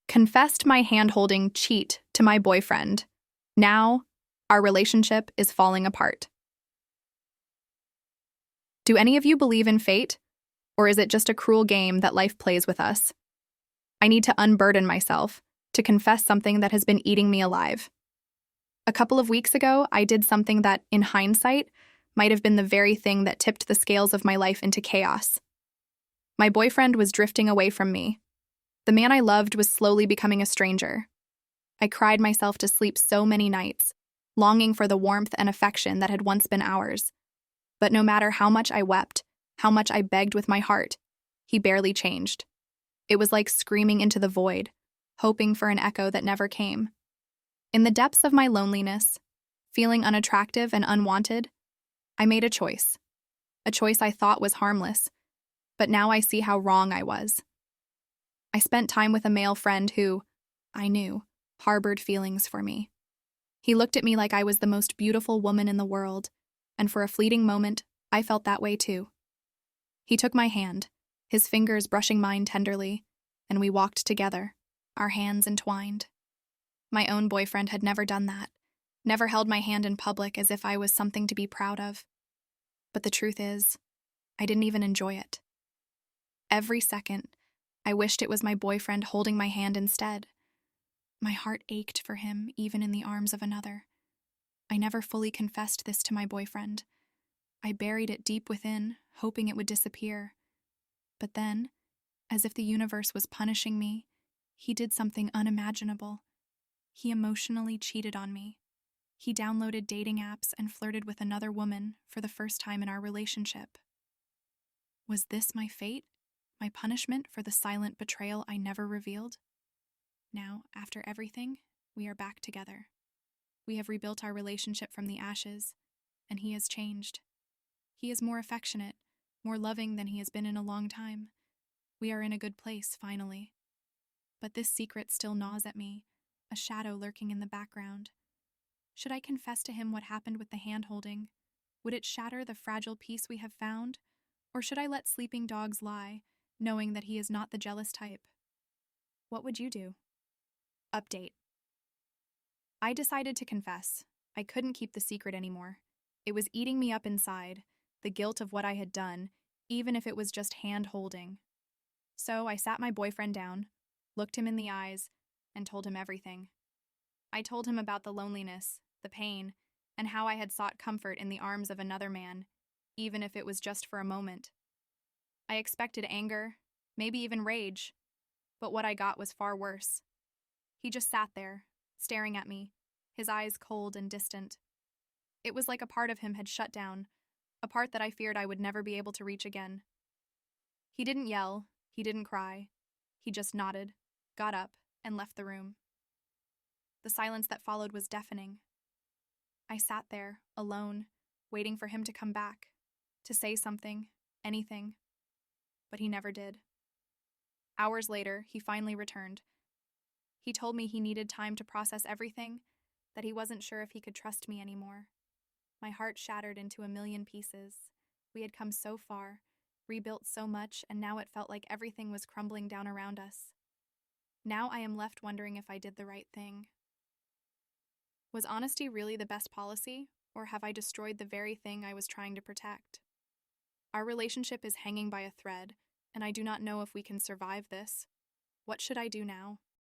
Confessed my hand-holding cheat to my boyfriend. Now, our relationship is falling apart. Do any of you believe in fate? Or is it just a cruel game that life plays with us? I need to unburden myself, to confess something that has been eating me alive. A couple of weeks ago, I did something that, in hindsight, might have been the very thing that tipped the scales of my life into chaos. My boyfriend was drifting away from me. The man I loved was slowly becoming a stranger. I cried myself to sleep so many nights, longing for the warmth and affection that had once been ours. But no matter how much I wept, how much I begged with my heart, he barely changed. It was like screaming into the void, hoping for an echo that never came. In the depths of my loneliness, feeling unattractive and unwanted, I made a choice I thought was harmless, but now I see how wrong I was. I spent time with a male friend who, I knew, harbored feelings for me. He looked at me like I was the most beautiful woman in the world, and for a fleeting moment, I felt that way too. He took my hand, his fingers brushing mine tenderly, and we walked together, our hands entwined. My own boyfriend had never done that, never held my hand in public as if I was something to be proud of. But the truth is, I didn't even enjoy it. Every second, I wished it was my boyfriend holding my hand instead. My heart ached for him, even in the arms of another. I never fully confessed this to my boyfriend. I buried it deep within, hoping it would disappear. But then, as if the universe was punishing me, he did something unimaginable. He emotionally cheated on me. He downloaded dating apps and flirted with another woman for the first time in our relationship. Was this my fate? My punishment for the silent betrayal I never revealed? Now, after everything, we are back together. We have rebuilt our relationship from the ashes, and he has changed. He is more affectionate, more loving than he has been in a long time. We are in a good place, finally. But this secret still gnaws at me, a shadow lurking in the background. Should I confess to him what happened with the hand-holding? Would it shatter the fragile peace we have found? Or should I let sleeping dogs lie, knowing that he is not the jealous type? What would you do? Update. I decided to confess. I couldn't keep the secret anymore. It was eating me up inside, the guilt of what I had done, even if it was just hand-holding. So I sat my boyfriend down, looked him in the eyes, and told him everything. I told him about the loneliness, the pain, and how I had sought comfort in the arms of another man, even if it was just for a moment. I expected anger, maybe even rage, but what I got was far worse. He just sat there, staring at me, his eyes cold and distant. It was like a part of him had shut down, a part that I feared I would never be able to reach again. He didn't yell, he didn't cry. He just nodded, got up, and left the room. The silence that followed was deafening. I sat there, alone, waiting for him to come back, to say something, anything. But he never did. Hours later, he finally returned. He told me he needed time to process everything, that he wasn't sure if he could trust me anymore. My heart shattered into a million pieces. We had come so far, rebuilt so much, and now it felt like everything was crumbling down around us. Now I am left wondering if I did the right thing. Was honesty really the best policy, or have I destroyed the very thing I was trying to protect? Our relationship is hanging by a thread, and I do not know if we can survive this. What should I do now?